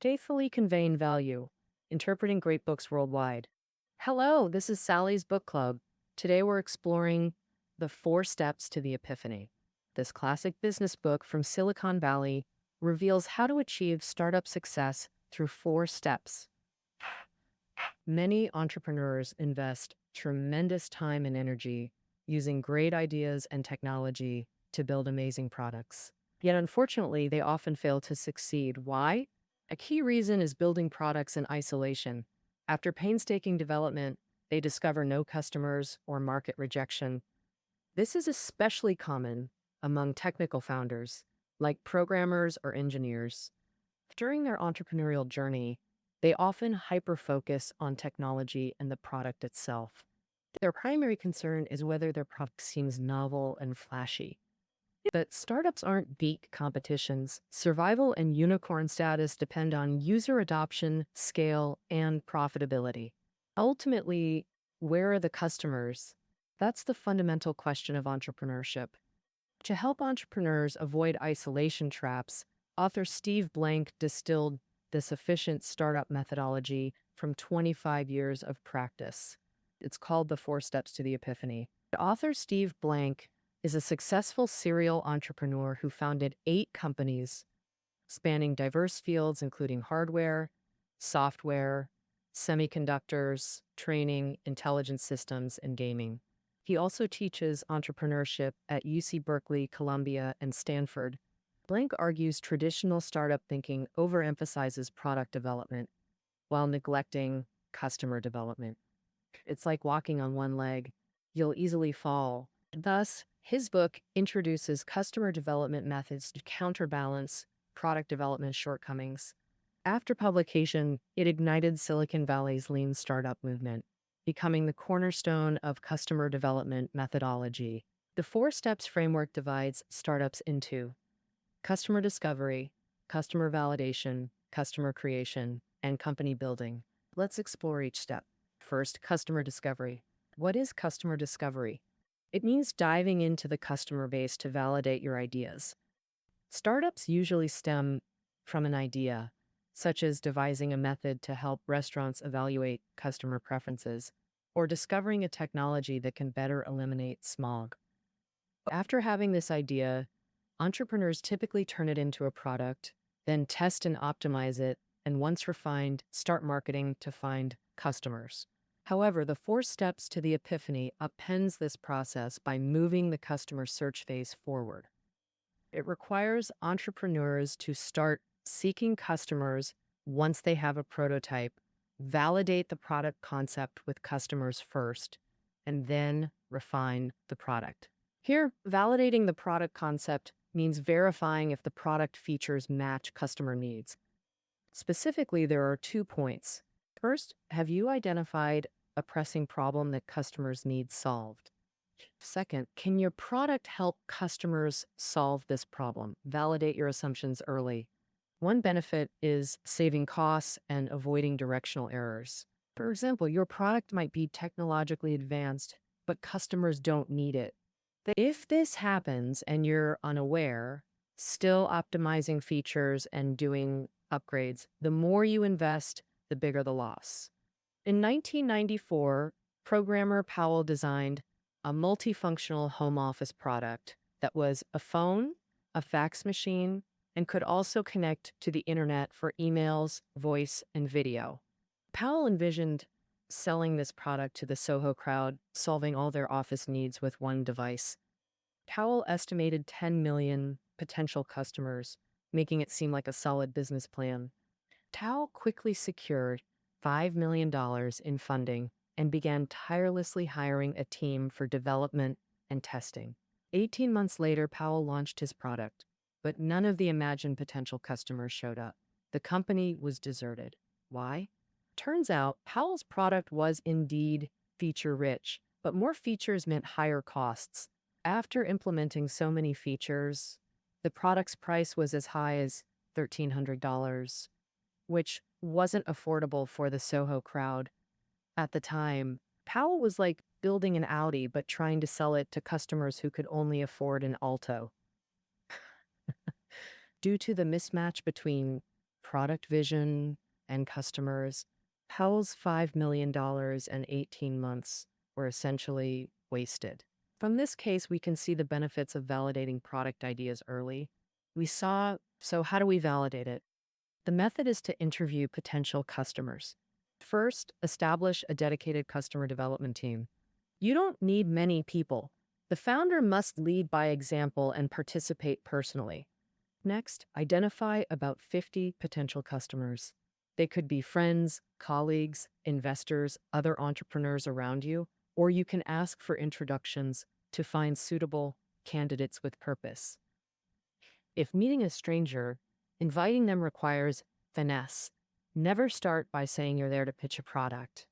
Faithfully conveying value, interpreting great books worldwide. Hello, this is Sally's Book Club. Today we're exploring The Four Steps to the Epiphany. This classic business book from Silicon Valley reveals how to achieve startup success through four steps. Many entrepreneurs invest tremendous time and energy using great ideas and technology to build amazing products. Yet, unfortunately, they often fail to succeed. Why? A key reason is building products in isolation. After painstaking development, they discover no customers or market rejection. This is especially common among technical founders, like programmers or engineers. During their entrepreneurial journey, they often hyper-focus on technology and the product itself. Their primary concern is whether their product seems novel and flashy. But startups aren't beak competitions. Survival and unicorn status depend on user adoption, scale, and profitability. Ultimately, where are the customers? That's the fundamental question of entrepreneurship. To help entrepreneurs avoid isolation traps, author Steve Blank distilled this efficient startup methodology from 25 years of practice. It's called The Four Steps to the Epiphany. Author Steve Blank is a successful serial entrepreneur who founded 8 companies spanning diverse fields, including hardware, software, semiconductors, training, intelligence systems, and gaming. He also teaches entrepreneurship at UC Berkeley, Columbia, and Stanford. Blank argues traditional startup thinking overemphasizes product development while neglecting customer development. It's like walking on one leg. You'll easily fall. Thus, his book introduces customer development methods to counterbalance product development shortcomings. After publication, it ignited Silicon Valley's lean startup movement, becoming the cornerstone of customer development methodology. The four steps framework divides startups into customer discovery, customer validation, customer creation, and company building. Let's explore each step. First, customer discovery. What is customer discovery? It means diving into the customer base to validate your ideas. Startups usually stem from an idea, such as devising a method to help restaurants evaluate customer preferences, or discovering a technology that can better eliminate smog. After having this idea, entrepreneurs typically turn it into a product, then test and optimize it, and once refined, start marketing to find customers. However, the four steps to the epiphany upends this process by moving the customer search phase forward. It requires entrepreneurs to start seeking customers once they have a prototype, validate the product concept with customers first, and then refine the product. Here, validating the product concept means verifying if the product features match customer needs. Specifically, there are 2 points. First, have you identified a pressing problem that customers need solved? Second, can your product help customers solve this problem? Validate your assumptions early. One benefit is saving costs and avoiding directional errors. For example, your product might be technologically advanced, but customers don't need it. If this happens and you're unaware, still optimizing features and doing upgrades, the more you invest, the bigger the loss. In 1994, programmer Powell designed a multifunctional home office product that was a phone, a fax machine, and could also connect to the internet for emails, voice, and video. Powell envisioned selling this product to the Soho crowd, solving all their office needs with one device. Powell estimated 10 million potential customers, making it seem like a solid business plan. Powell quickly secured $5 million in funding and began tirelessly hiring a team for development and testing. 18 months later, Powell launched his product, but none of the imagined potential customers showed up. The company was deserted. Why? Turns out, Powell's product was indeed feature-rich, but more features meant higher costs. After implementing so many features, the product's price was as high as $1,300, which wasn't affordable for the Soho crowd. At the time, Powell was like building an Audi but trying to sell it to customers who could only afford an Alto. Due to the mismatch between product vision, and customers. Powell's $5 million and 18 months were essentially wasted. From this case, we can see the benefits of validating product ideas early. So how do we validate it? The method is to interview potential customers. First, establish a dedicated customer development team. You don't need many people. The founder must lead by example and participate personally. Next, identify about 50 potential customers. They could be friends, colleagues, investors, other entrepreneurs around you, or you can ask for introductions to find suitable candidates with purpose. If meeting a stranger, inviting them requires finesse. Never start by saying you're there to pitch a product.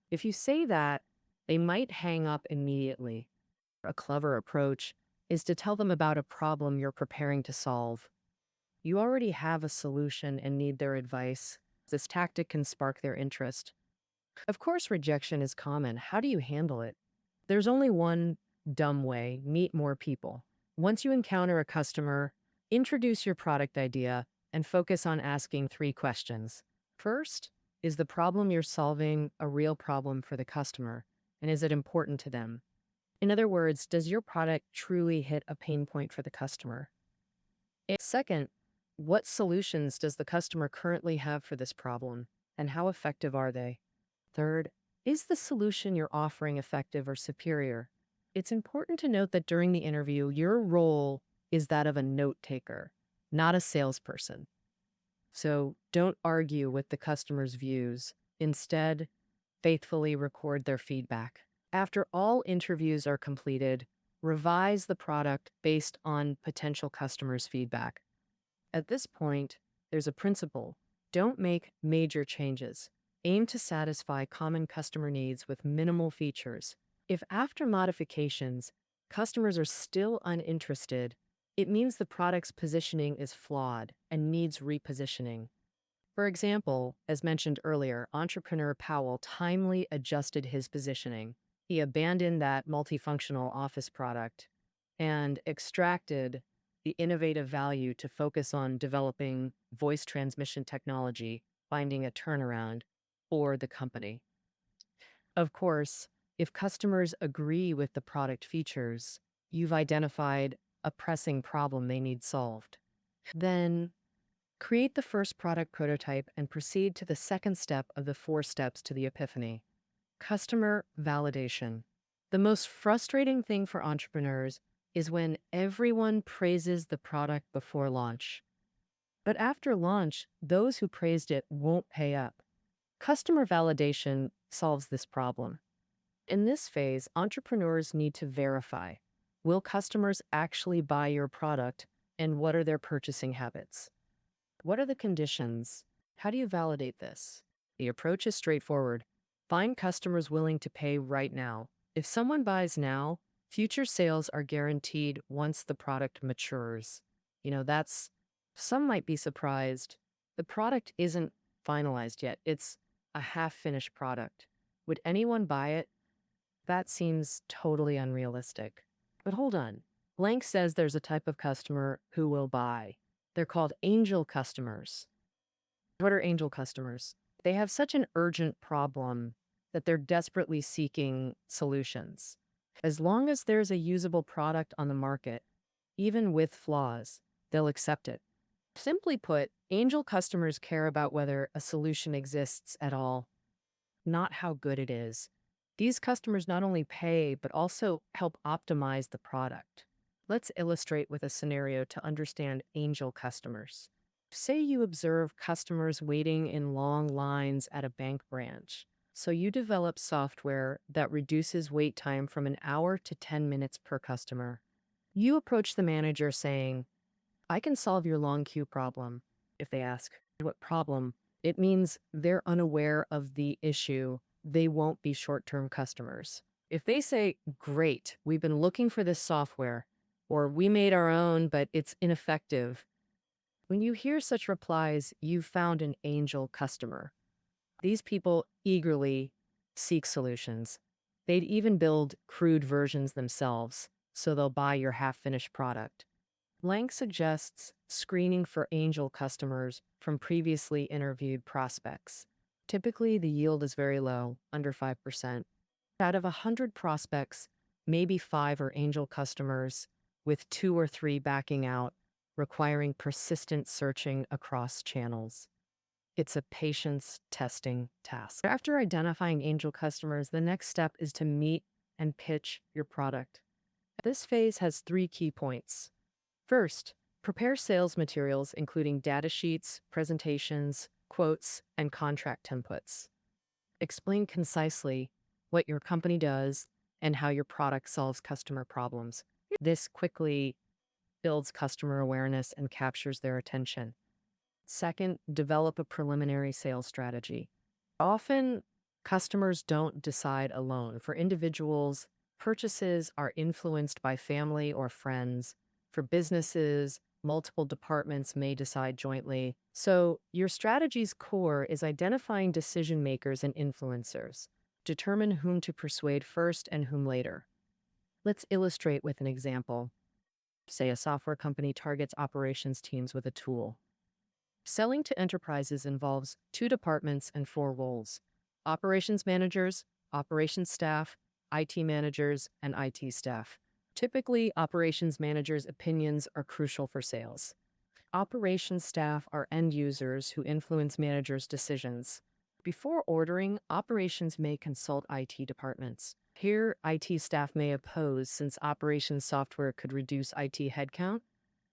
If you say that, they might hang up immediately. A clever approach is to tell them about a problem you're preparing to solve. You already have a solution and need their advice. This tactic can spark their interest. Of course, rejection is common. How do you handle it? There's only one dumb way: meet more people. Once you encounter a customer, introduce your product idea and focus on asking 3 questions. First, is the problem you're solving a real problem for the customer? And is it important to them? In other words, does your product truly hit a pain point for the customer? And second, what solutions does the customer currently have for this problem, and how effective are they? Third, is the solution you're offering effective or superior? It's important to note that during the interview, your role is that of a note taker, not a salesperson. So don't argue with the customer's views. Instead, faithfully record their feedback. After all interviews are completed, revise the product based on potential customers' feedback. At this point, there's a principle: don't make major changes. Aim to satisfy common customer needs with minimal features. If after modifications, customers are still uninterested, it means the product's positioning is flawed and needs repositioning. For example, as mentioned earlier, entrepreneur Powell timely adjusted his positioning. He abandoned that multifunctional office product and extracted the innovative value to focus on developing voice transmission technology, finding a turnaround for the company. Of course, if customers agree with the product features, you've identified a pressing problem they need solved. Then create the first product prototype and proceed to the second step of the 4 steps to the Epiphany: customer validation. The most frustrating thing for entrepreneurs is when everyone praises the product before launch. But after launch, those who praised it won't pay up. Customer validation solves this problem. In this phase, entrepreneurs need to verify: will customers actually buy your product, and what are their purchasing habits? What are the conditions? How do you validate this? The approach is straightforward. Find customers willing to pay right now. If someone buys now, future sales are guaranteed once the product matures. Some might be surprised. The product isn't finalized yet. It's a half-finished product. Would anyone buy it? That seems totally unrealistic. But hold on. Blank says there's a type of customer who will buy. They're called angel customers. What are angel customers? They have such an urgent problem that they're desperately seeking solutions. As long as there's a usable product on the market, even with flaws, they'll accept it. Simply put, angel customers care about whether a solution exists at all, not how good it is. These customers not only pay, but also help optimize the product. Let's illustrate with a scenario to understand angel customers. Say you observe customers waiting in long lines at a bank branch. So you develop software that reduces wait time from an hour to 10 minutes per customer. You approach the manager saying, "I can solve your long queue problem." If they ask, "What problem?" it means they're unaware of the issue. They won't be short-term customers. If they say, "Great, we've been looking for this software," or "We made our own, but it's ineffective," when you hear such replies, you've found an angel customer. These people eagerly seek solutions. They'd even build crude versions themselves, so they'll buy your half-finished product. Blank suggests screening for angel customers from previously interviewed prospects. Typically, the yield is very low, under 5%. Out of 100 prospects, maybe 5 are angel customers, with 2 or 3 backing out, requiring persistent searching across channels. It's a patience testing task. After identifying angel customers, the next step is to meet and pitch your product. This phase has 3 key points. First, prepare sales materials, including data sheets, presentations, quotes, and contract templates. Explain concisely what your company does and how your product solves customer problems. This quickly builds customer awareness and captures their attention. Second, develop a preliminary sales strategy. Often, customers don't decide alone. For individuals, purchases are influenced by family or friends. For businesses, multiple departments may decide jointly. So, your strategy's core is identifying decision makers and influencers. Determine whom to persuade first and whom later. Let's illustrate with an example. Say a software company targets operations teams with a tool. Selling to enterprises involves 2 departments and 4 roles: operations managers, operations staff, IT managers, and IT staff. Typically, operations managers' opinions are crucial for sales. Operations staff are end users who influence managers' decisions. Before ordering, operations may consult IT departments. Here, IT staff may oppose since operations software could reduce IT headcount.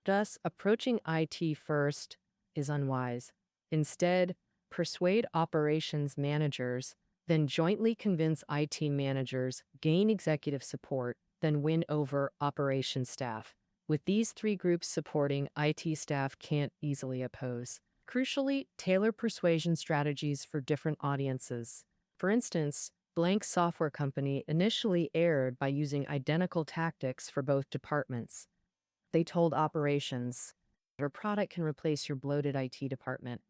Thus, approaching IT first is unwise. Instead, persuade operations managers, then jointly convince IT managers, gain executive support, then win over operations staff. With these 3 groups supporting, IT staff can't easily oppose. Crucially, tailor persuasion strategies for different audiences. For instance, Blank Software Company initially aired by using identical tactics for both departments. They told operations, your product can replace your bloated IT department.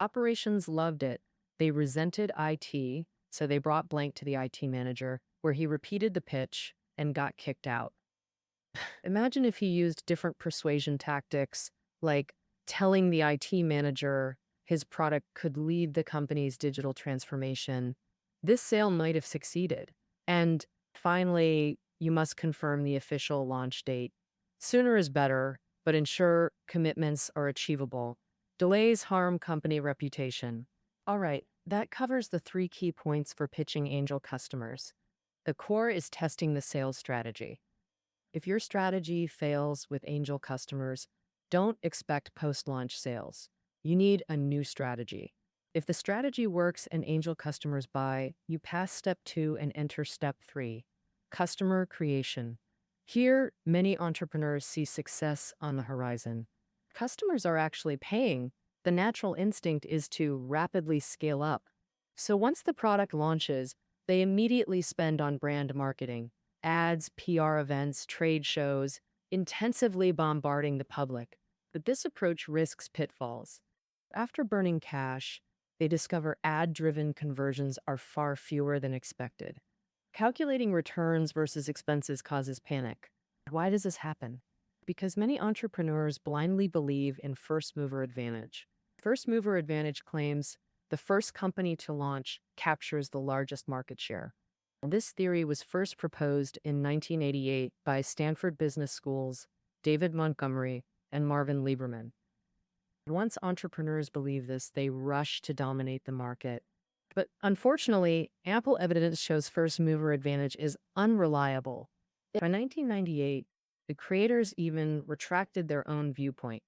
Operations loved it. They resented IT, so they brought Blank to the IT manager, where he repeated the pitch and got kicked out. Imagine if he used different persuasion tactics, like telling the IT manager his product could lead the company's digital transformation. This sale might have succeeded. And finally, you must confirm the official launch date. Sooner is better, but ensure commitments are achievable. Delays harm company reputation. All right, that covers the 3 key points for pitching angel customers. The core is testing the sales strategy. If your strategy fails with angel customers, don't expect post-launch sales. You need a new strategy. If the strategy works and angel customers buy, you pass step 2 and enter step 3, customer creation. Here, many entrepreneurs see success on the horizon. Customers are actually paying. The natural instinct is to rapidly scale up. So once the product launches, they immediately spend on brand marketing, ads, PR events, trade shows, intensively bombarding the public. But this approach risks pitfalls. After burning cash, they discover ad-driven conversions are far fewer than expected. Calculating returns versus expenses causes panic. Why does this happen? Because many entrepreneurs blindly believe in first-mover advantage. First-mover advantage claims the first company to launch captures the largest market share. This theory was first proposed in 1988 by Stanford Business School's David Montgomery and Marvin Lieberman. Once entrepreneurs believe this, they rush to dominate the market. But unfortunately, ample evidence shows first-mover advantage is unreliable. By 1998, the creators even retracted their own viewpoint.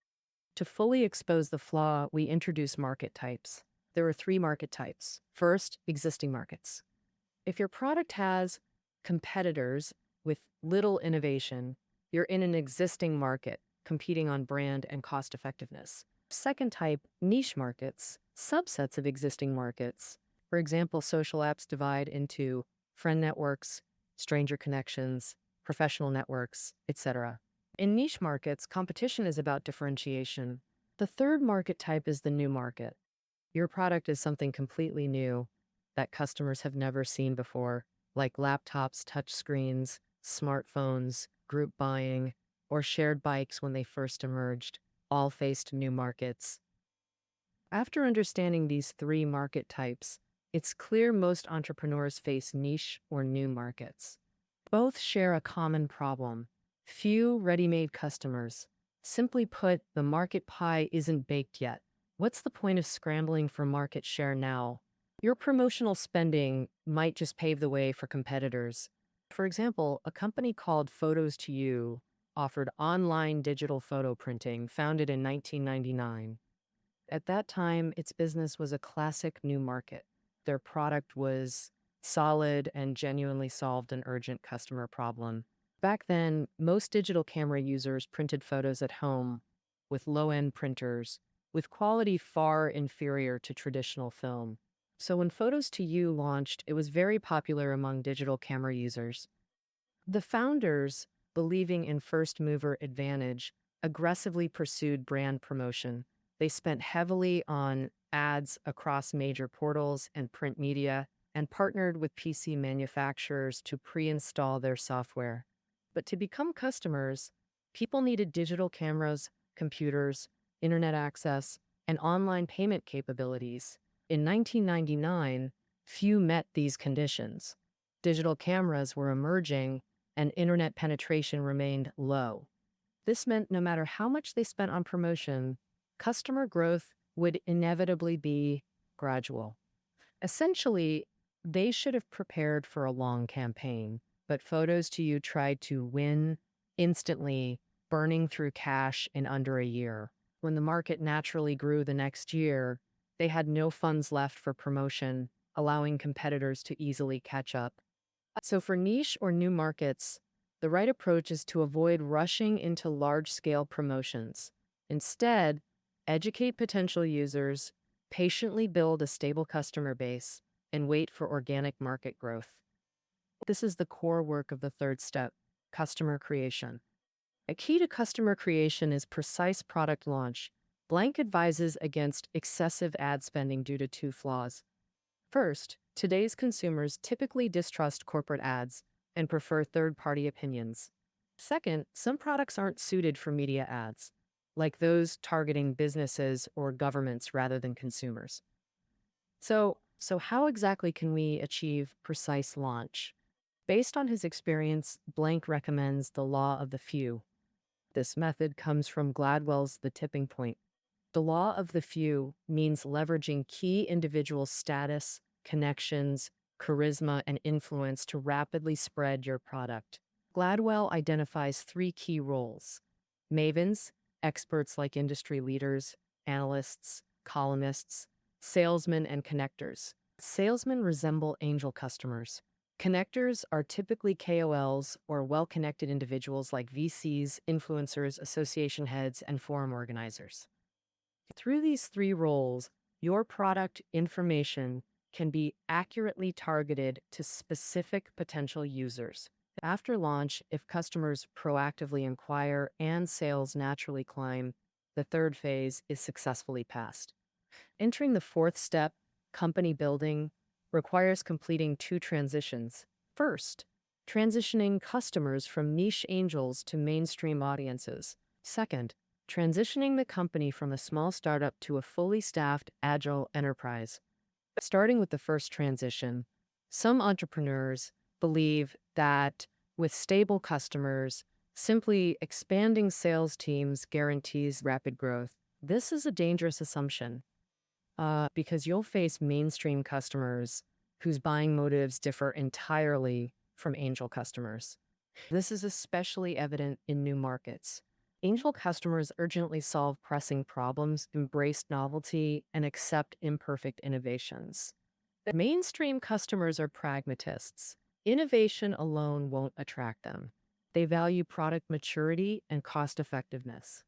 To fully expose the flaw, we introduced market types. There are 3 market types. First, existing markets. If your product has competitors with little innovation, you're in an existing market, competing on brand and cost effectiveness. Second type, niche markets, subsets of existing markets. For example, social apps divide into friend networks, stranger connections, professional networks, etc. In niche markets, competition is about differentiation. The third market type is the new market. Your product is something completely new that customers have never seen before, like laptops, touchscreens, smartphones, group buying. or shared bikes when they first emerged, all faced new markets. After understanding these three market types, it's clear most entrepreneurs face niche or new markets. Both share a common problem: few ready-made customers. Simply put, the market pie isn't baked yet. What's the point of scrambling for market share now? Your promotional spending might just pave the way for competitors. For example, a company called Photos to You offered online digital photo printing, founded in 1999. At that time, its business was a classic new market. Their product was solid and genuinely solved an urgent customer problem. Back then, most digital camera users printed photos at home with low-end printers, with quality far inferior to traditional film. So when Photos to You launched, it was very popular among digital camera users. The founders, believing in first mover advantage, aggressively pursued brand promotion. They spent heavily on ads across major portals and print media, and partnered with PC manufacturers to pre-install their software. But to become customers, people needed digital cameras, computers, internet access, and online payment capabilities. In 1999, few met these conditions. Digital cameras were emerging, and internet penetration remained low. This meant no matter how much they spent on promotion, customer growth would inevitably be gradual. Essentially, they should have prepared for a long campaign, but Photos to You tried to win instantly, burning through cash in under a year. When the market naturally grew the next year, they had no funds left for promotion, allowing competitors to easily catch up. So for niche or new markets, the right approach is to avoid rushing into large-scale promotions. Instead, educate potential users, patiently build a stable customer base, and wait for organic market growth. This is the core work of the third step: customer creation. A key to customer creation is precise product launch. Blank advises against excessive ad spending due to two flaws. First, today's consumers typically distrust corporate ads and prefer third-party opinions. Second, some products aren't suited for media ads, like those targeting businesses or governments rather than consumers. So how exactly can we achieve precise launch? Based on his experience, Blank recommends the law of the few. This method comes from Gladwell's The Tipping Point. The law of the few means leveraging key individual status, connections, charisma, and influence to rapidly spread your product. Gladwell identifies three key roles: mavens, experts like industry leaders, analysts, columnists, salesmen, and connectors. Salesmen resemble angel customers. Connectors are typically KOLs or well-connected individuals like VCs, influencers, association heads, and forum organizers. Through these three roles, your product information can be accurately targeted to specific potential users. After launch, if customers proactively inquire and sales naturally climb, the third phase is successfully passed. Entering the fourth step, company building, requires completing two transitions. First, transitioning customers from niche angels to mainstream audiences. Second, transitioning the company from a small startup to a fully staffed, agile enterprise. Starting with the first transition, some entrepreneurs believe that with stable customers, simply expanding sales teams guarantees rapid growth. This is a dangerous assumption, because you'll face mainstream customers whose buying motives differ entirely from angel customers. This is especially evident in new markets. Angel customers urgently solve pressing problems, embrace novelty, and accept imperfect innovations. Mainstream customers are pragmatists. Innovation alone won't attract them. They value product maturity and cost effectiveness.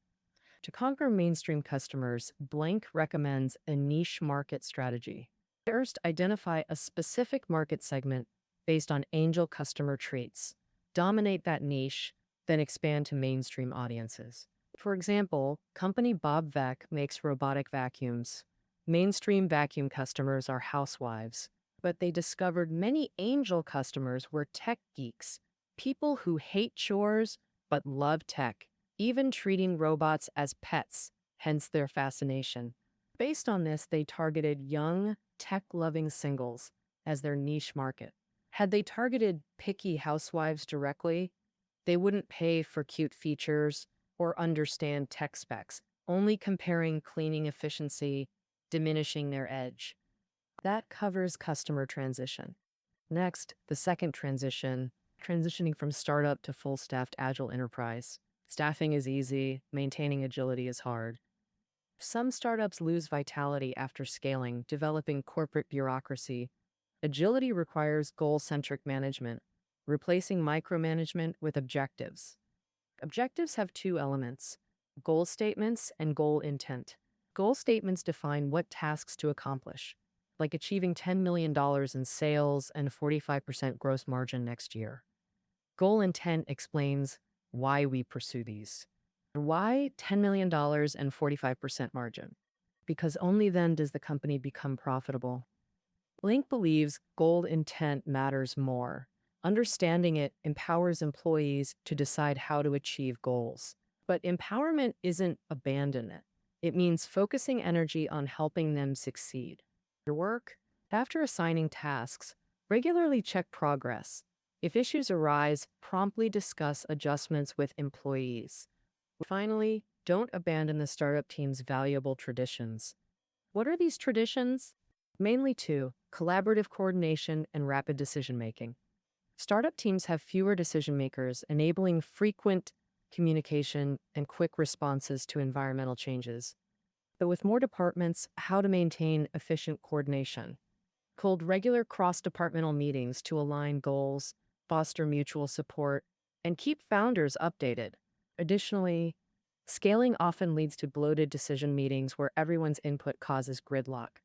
To conquer mainstream customers, Blank recommends a niche market strategy. First, identify a specific market segment based on angel customer traits. Dominate that niche, then expand to mainstream audiences. For example, company Bob Vec makes robotic vacuums. Mainstream vacuum customers are housewives, but they discovered many angel customers were tech geeks, people who hate chores but love tech, even treating robots as pets, hence their fascination. Based on this, they targeted young, tech-loving singles as their niche market. Had they targeted picky housewives directly, they wouldn't pay for cute features or understand tech specs, only comparing cleaning efficiency, diminishing their edge. That covers customer transition. Next, the second transition, transitioning from startup to full-staffed agile enterprise. Staffing is easy, maintaining agility is hard. Some startups lose vitality after scaling, developing corporate bureaucracy. Agility requires goal-centric management, replacing micromanagement with objectives. Objectives have two elements: goal statements and goal intent. Goal statements define what tasks to accomplish, like achieving $10 million in sales and 45% gross margin next year. Goal intent explains why we pursue these. Why $10 million and 45% margin? Because only then does the company become profitable. Link believes goal intent matters more. Understanding it empowers employees to decide how to achieve goals. But empowerment isn't abandonment. It means focusing energy on helping them succeed. Your work, after assigning tasks, regularly check progress. If issues arise, promptly discuss adjustments with employees. Finally, don't abandon the startup team's valuable traditions. What are these traditions? Mainly two: collaborative coordination and rapid decision-making. Startup teams have fewer decision makers, enabling frequent communication and quick responses to environmental changes. But with more departments, how to maintain efficient coordination. Hold regular cross-departmental meetings to align goals, foster mutual support, and keep founders updated. Additionally, scaling often leads to bloated decision meetings where everyone's input causes gridlock.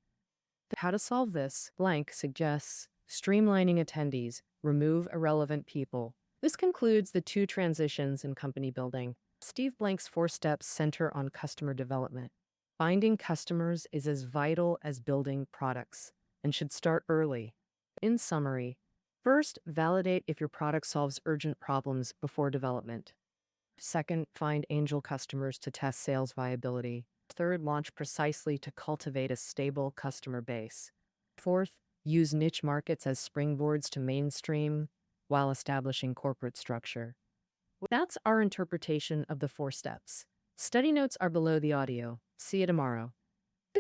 How to solve this? Blank suggests streamlining attendees, remove irrelevant people. This concludes the two transitions in company building. Steve Blank's 4 steps center on customer development. Finding customers is as vital as building products and should start early. In summary, first, validate if your product solves urgent problems before development. Second, find angel customers to test sales viability. Third, launch precisely to cultivate a stable customer base. Fourth, use niche markets as springboards to mainstream while establishing corporate structure. That's our interpretation of the 4 steps. Study notes are below the audio. See you tomorrow.